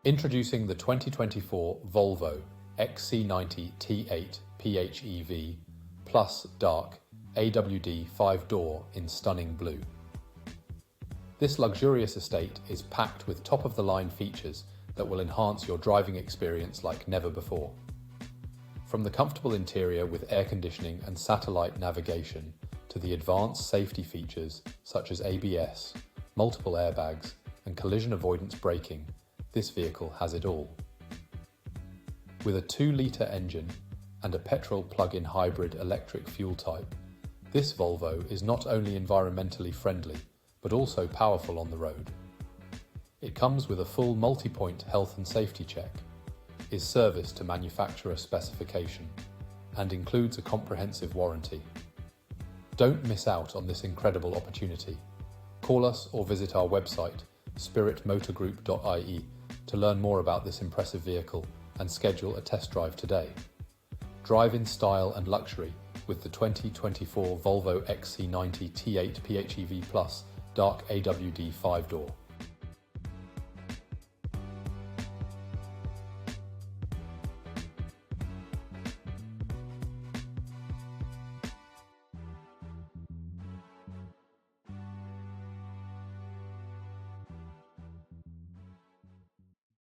Introducing the 2024 Volvo Xc90 T8 PHEV Plus Dark AWD 5-door in stunning blue. This luxurious estate is packed with top-of-the-line features that will enhance your driving experience like never before. From the comfortable interior with air conditioning and satellite navigation to the advanced safety features such as ABS, multiple airbags, and collision avoidance braking, this vehicle has it all. With a 2-litre engine and a petrol plug-in hybrid electric fuel type, this Volvo is not only environmentally friendly, but also powerful on the road. It comes with a full multi-point health and safety check, is serviced to manufacturer specification, and includes a comprehensive warranty. Don't miss out on this incredible opportunity. Call us or visit our website, spiritmotorgroup.ie, to learn more about this impressive vehicle and schedule a test drive today. Drive in style and luxury with the 2024 Volvo XC90 T8 PHEV Plus Dark AWD 5-door.